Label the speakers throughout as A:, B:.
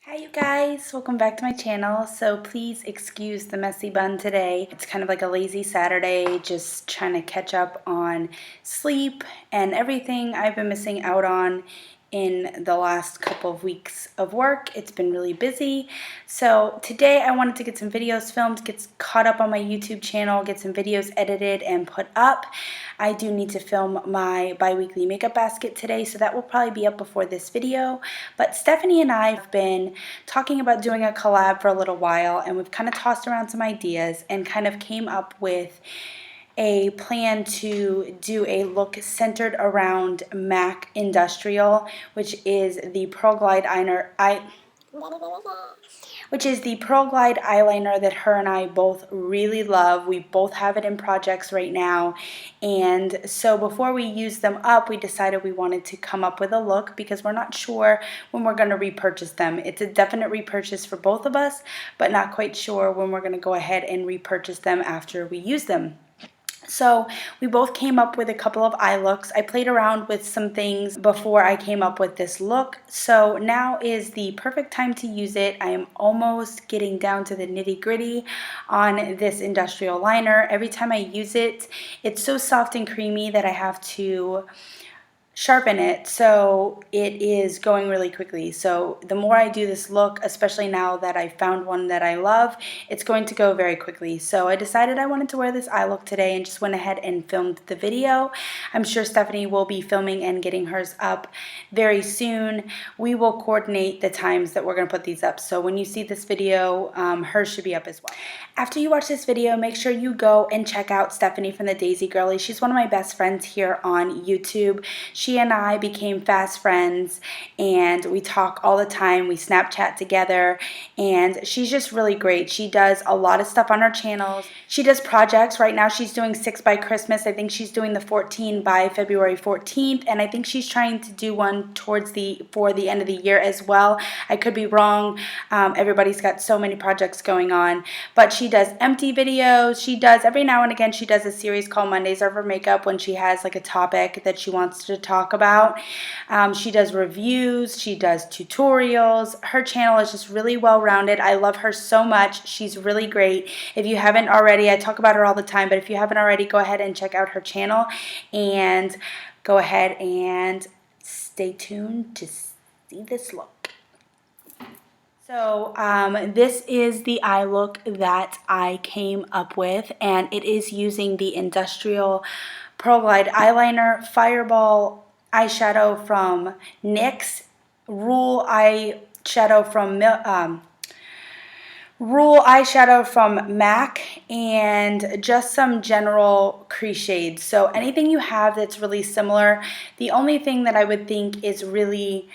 A: Hi you guys, welcome back to my channel. So please excuse the messy bun today. It's kind of like a lazy Saturday, just trying to catch up on sleep and everything I've been missing out on in the last couple of weeks of work. It's been really busy. So today I wanted to get some videos filmed, get caught up on my YouTube channel, get some videos edited and put up. I do need to film my bi-weekly makeup basket today, so that will probably be up before this video. But Stephanie and I have been talking about doing a collab for a little while, and we've kind of tossed around some ideas and kind of came up with a plan to do a look centered around MAC Industrial, which is the Pearl Glide eyeliner that her and I both really love. We both have it in projects right now, and so before we use them up, we decided we wanted to come up with a look because we're not sure when we're going to repurchase them. It's a definite repurchase for both of us, but not quite sure when we're going to go ahead and repurchase them after we use them. So we both came up with a couple of eye looks. I played around with some things before I came up with this look. So now is the perfect time to use it. I am almost getting down to the nitty-gritty on this industrial liner. Every time I use it, it's so soft and creamy that I have to sharpen it, so it is going really quickly. So the more I do this look, especially now that I found one that I love, it's going to go very quickly. So I decided I wanted to wear this eye look today and just went ahead and filmed the video. I'm sure Stephanie will be filming and getting hers up very soon. We will coordinate the times that we're going to put these up, so when you see this video, hers should be up as well. After you watch this video, make sure you go and check out Stephanie from the Daisy Girly. She's one of my best friends here on YouTube. She and I became fast friends, and we talk all the time. We Snapchat together, and she's just really great. She does a lot of stuff on her channels. She does projects. Right now she's doing 6 by Christmas. I think she's doing the 14 by February 14th, and I think she's trying to do one for the end of the year as well. I could be wrong. Everybody's got so many projects going on, but she does empty videos. She does, every now and again, she does a series called Mondays Are for Makeup when she has like a topic that she wants to talk about. She does reviews. She does tutorials. Her channel is just really well-rounded. I love her so much. She's really great. If you haven't already, I talk about her all the time, but if you haven't already, go ahead and check out her channel and go ahead and stay tuned to see this look. So this is the eye look that I came up with, and it is using the Industrial Pearl Glide eyeliner, Fireball eyeshadow from NYX, Rule eyeshadow from MAC, and just some general crease shades. So anything you have that's really similar. The only thing that I would think is really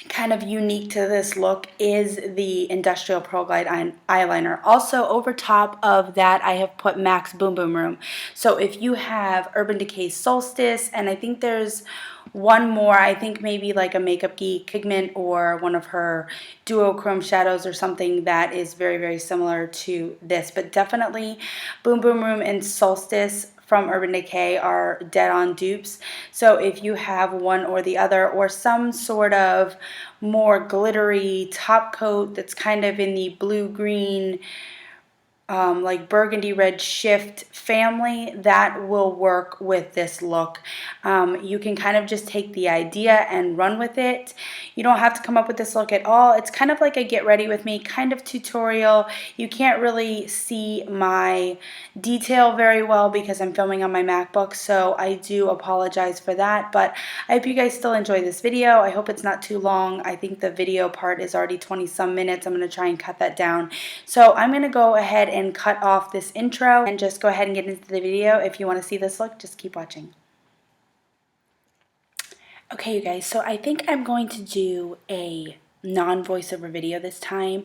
A: kind of unique to this look is the Industrial Pearl Glide eyeliner. Also, over top of that, I have put MAC's Boom Boom Room. So if you have Urban Decay's Solstice, and I think there's one more, I think maybe like a Makeup Geek pigment or one of her duochrome shadows or something that is very, very similar to this. But definitely Boom Boom Room and Solstice from Urban Decay are dead-on dupes. So if you have one or the other, or some sort of more glittery top coat that's kind of in the blue-green, like burgundy red shift family, that will work with this look. You can kind of just take the idea and run with it. You don't have to come up with this look at all. It's kind of like a get ready with me kind of tutorial. You can't really see my detail very well because I'm filming on my MacBook, so I do apologize for that, but I hope you guys still enjoy this video. I hope it's not too long. I think the video part is already 20 some minutes. I'm going to try and cut that down. So I'm going to go ahead and cut off this intro and just go ahead and get into the video. If you want to see this look, just keep watching. Okay, you guys, so I think I'm going to do a non-voiceover video this time.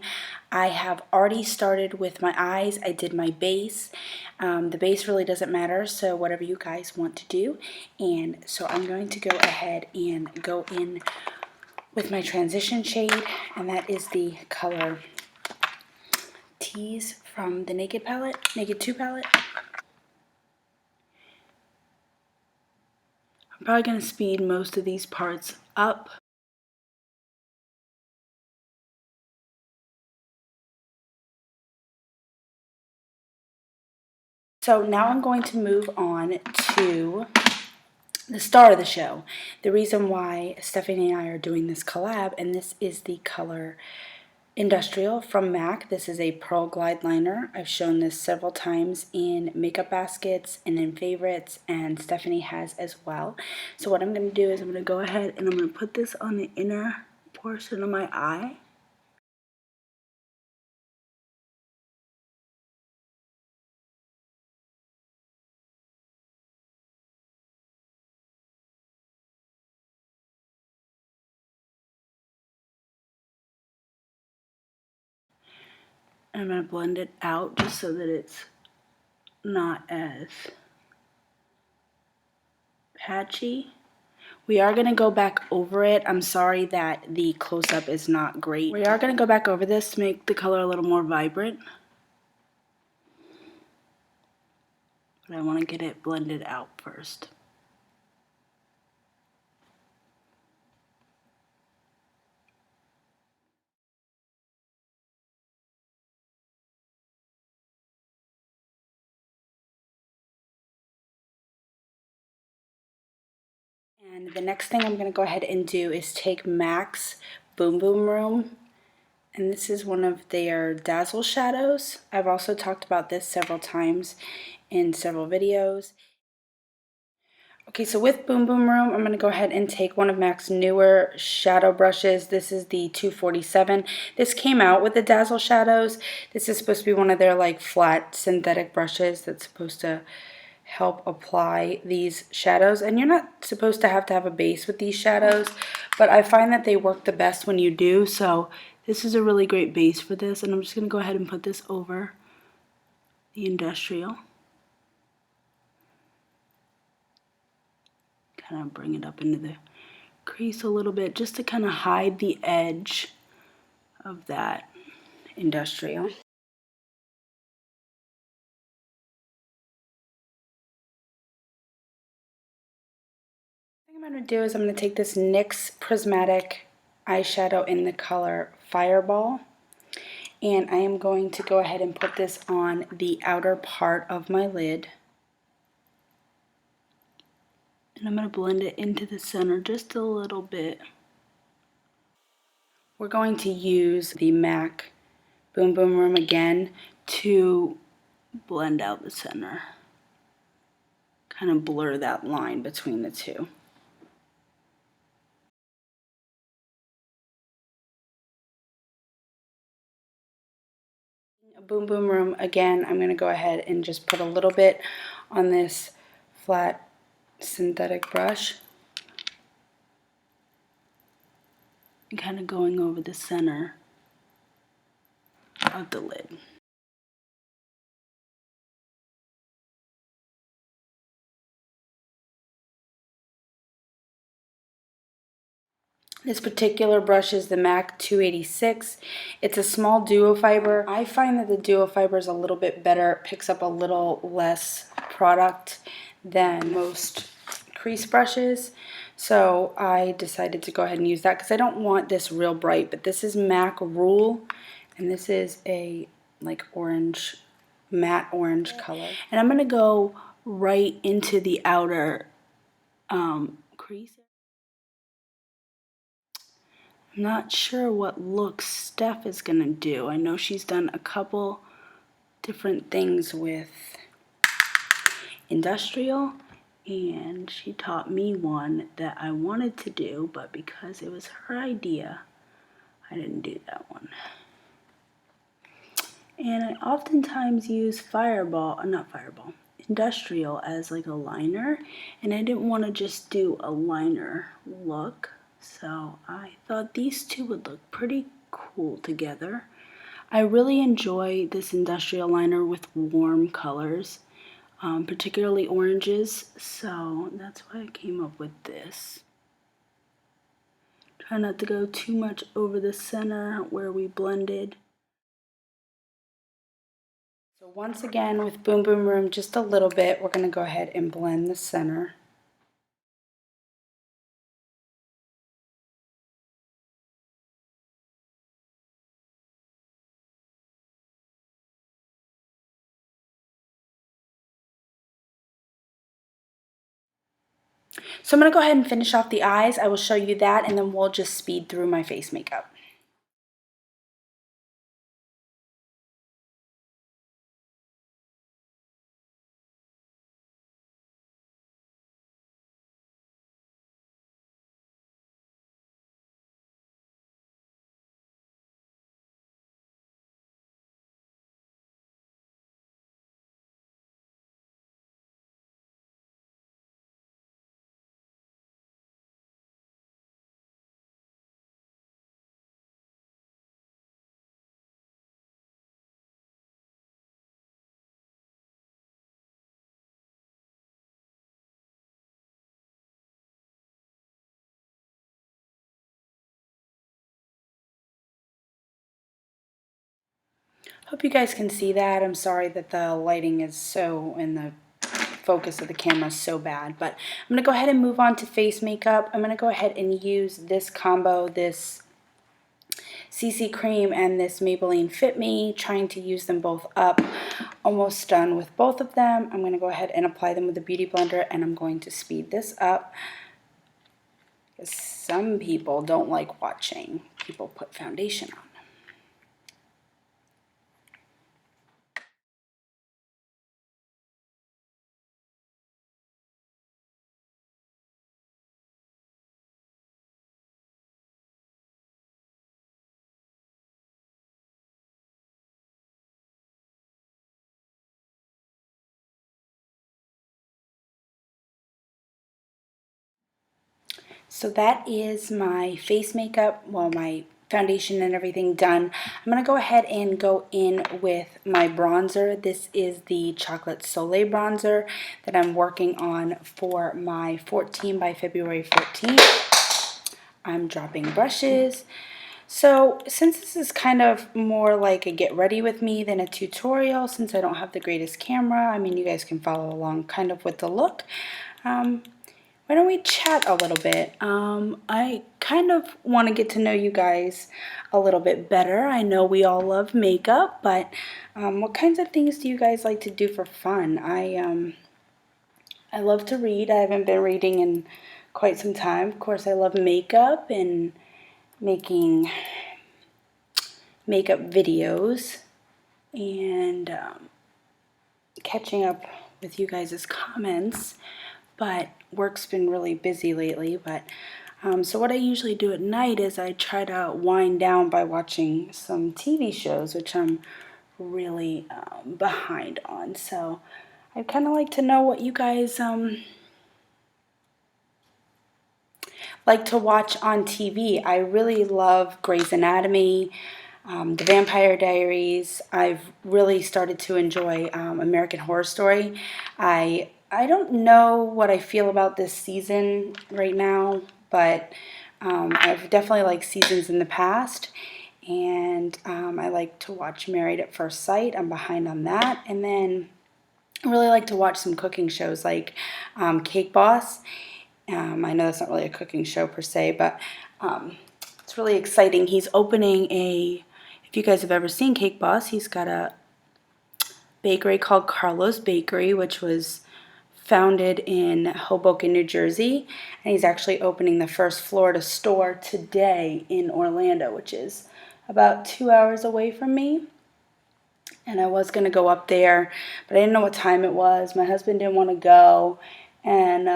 A: I have already started with my eyes. I did my base. The base really doesn't matter, so whatever you guys want to do. And so I'm going to go ahead and go in with my transition shade, and that is the color Tease from the Naked 2 palette. I'm probably going to speed most of these parts up So now I'm going to move on to the star of the show. The reason why Stephanie and I are doing this collab, and this is the color Industrial from MAC. This is a pearl glide liner. I've shown this several times in makeup baskets and in favorites, and Stephanie has as well. So what I'm going to do is I'm going to go ahead and I'm going to put this on the inner portion of my eye. And I'm going to blend it out just so that it's not as patchy. We are going to go back over it. I'm sorry that the close-up is not great. We are going to go back over this to make the color a little more vibrant. But I want to get it blended out first. And the next thing I'm going to go ahead and do is take MAC's Boom Boom Room. And this is one of their Dazzle shadows. I've also talked about this several times in several videos. Okay, so with Boom Boom Room, I'm going to go ahead and take one of MAC's newer shadow brushes. This is the 247. This came out with the Dazzle shadows. This is supposed to be one of their like flat synthetic brushes that's supposed to help apply these shadows. And you're not supposed to have a base with these shadows, but I find that they work the best when you do. So this is a really great base for this, and I'm just going to go ahead and put this over the Industrial. Kind of bring it up into the crease a little bit just to kind of hide the edge of that Industrial. What I'm going to do is I'm going to take this NYX Prismatic eyeshadow in the color Fireball, and I am going to go ahead and put this on the outer part of my lid. And I'm going to blend it into the center just a little bit. We're going to use the MAC Boom Boom Room again to blend out the center. Kind of blur that line between the two. Boom Boom Room again, I'm going to go ahead and just put a little bit on this flat synthetic brush. And kind of going over the center of the lid. This particular brush is the MAC 286. It's a small duo fiber. I find that the duo fiber is a little bit better. It picks up a little less product than most crease brushes. So I decided to go ahead and use that because I don't want this real bright. But this is MAC Rule, and this is a like orange, matte orange color. And I'm going to go right into the outer crease. I'm not sure what look Steph is going to do. I know she's done a couple different things with Industrial, and she taught me one that I wanted to do, but because it was her idea, I didn't do that one. And I oftentimes use Industrial as like a liner, and I didn't want to just do a liner look. So I thought these two would look pretty cool together. I really enjoy this Industrial liner with warm colors, particularly oranges, so that's why I came up with this. Try not to go too much over the center where we blended. So once again with Boom Boom Room, just a little bit, we're going to go ahead and blend the center. So I'm going to go ahead and finish off the eyes. I will show you that, and then we'll just speed through my face makeup. Hope you guys can see that. I'm sorry that the lighting is so, and the focus of the camera is so bad, but I'm going to go ahead and move on to face makeup. I'm going to go ahead and use this combo, this CC cream and this Maybelline Fit Me, trying to use them both up. Almost done with both of them. I'm going to go ahead and apply them with a beauty blender, and I'm going to speed this up. Some people don't like watching people put foundation on. So that is my face makeup, well, my foundation and everything done. I'm going to go ahead and go in with my bronzer. This is the Chocolate Soleil bronzer that I'm working on for my 14 by February 14th. I'm dropping brushes. So since this is kind of more like a get ready with me than a tutorial, since I don't have the greatest camera, I mean, you guys can follow along kind of with the look. Why don't we chat a little bit? I kind of want to get to know you guys a little bit better. I know we all love makeup, but what kinds of things do you guys like to do for fun? I love to read. I haven't been reading in quite some time. Of course, I love makeup and making makeup videos and catching up with you guys' comments. But work's been really busy lately. But so what I usually do at night is I try to wind down by watching some TV shows, which I'm really behind on. So I'd kind of like to know what you guys like to watch on TV. I really love Grey's Anatomy, The Vampire Diaries. I've really started to enjoy American Horror Story. I don't know what I feel about this season right now, but I've definitely liked seasons in the past. And I like to watch Married at First Sight. I'm behind on that. And then I really like to watch some cooking shows like Cake Boss. I know that's not really a cooking show per se, but it's really exciting. He's opening if you guys have ever seen Cake Boss, he's got a bakery called Carlo's Bakery, which was founded in Hoboken, New Jersey, and he's actually opening the first Florida store today in Orlando, which is about 2 hours away from me. And I was going to go up there, but I didn't know what time it was. My husband didn't want to go, and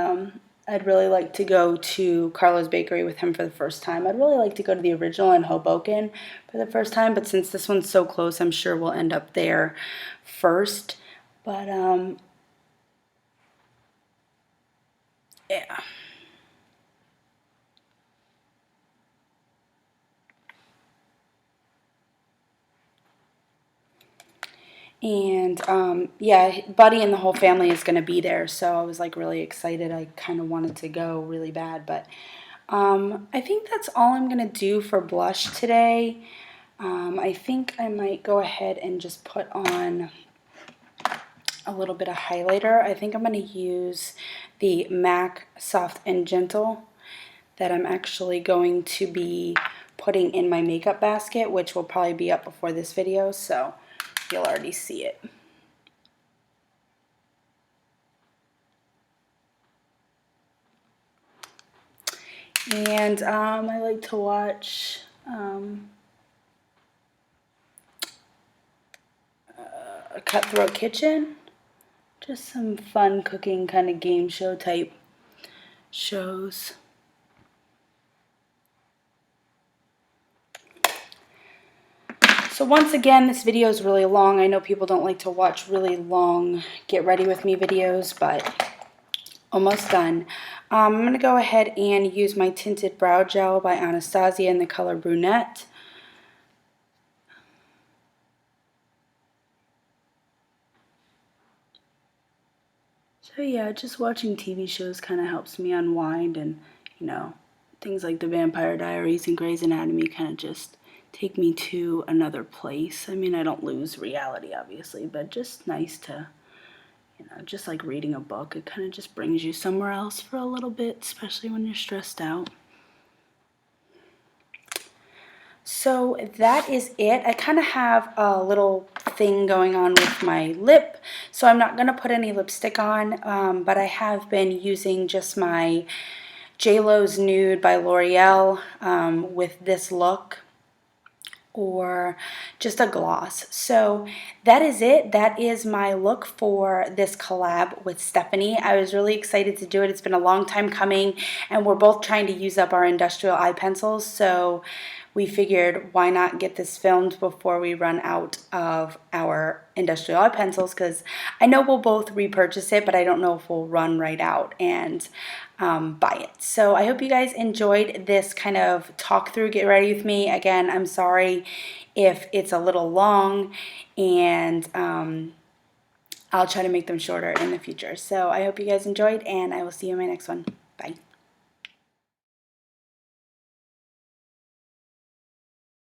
A: I'd really like to go to Carlo's Bakery with him for the first time. I'd really like to go to the original in Hoboken for the first time, but since this one's so close, I'm sure we'll end up there first. But yeah. And yeah, Buddy and the whole family is going to be there, so I was like really excited. I kind of wanted to go really bad, but I think that's all I'm going to do for blush today. I think I might go ahead and just put on a little bit of highlighter. I think I'm going to use the MAC Soft and Gentle that I'm actually going to be putting in my makeup basket, which will probably be up before this video, so you'll already see it. And I like to watch a Cutthroat Kitchen. Just some fun cooking kind of game show type shows. So once again, this video is really long. I know people don't like to watch really long get ready with me videos, but almost done. I'm going to go ahead and use my Tinted Brow Gel by Anastasia in the color Brunette. So yeah, just watching TV shows kind of helps me unwind, and you know, things like The Vampire Diaries and Grey's Anatomy kind of just take me to another place. I mean, I don't lose reality obviously, but just nice to, you know, just like reading a book, it kind of just brings you somewhere else for a little bit, especially when you're stressed out. So that is it. I kind of have a little thing going on with my lip, so I'm not going to put any lipstick on, but I have been using just my JLo's Nude by L'Oreal with this look, or just a gloss. So that is it. That is my look for this collab with Stephanie. I was really excited to do it. It's been a long time coming, and we're both trying to use up our industrial eye pencils, so we figured why not get this filmed before we run out of our industrial eye pencils, because I know we'll both repurchase it, but I don't know if we'll run right out and buy it. So I hope you guys enjoyed this kind of talk through, get ready with me. Again, I'm sorry if it's a little long, and I'll try to make them shorter in the future. So I hope you guys enjoyed, and I will see you in my next one. Bye.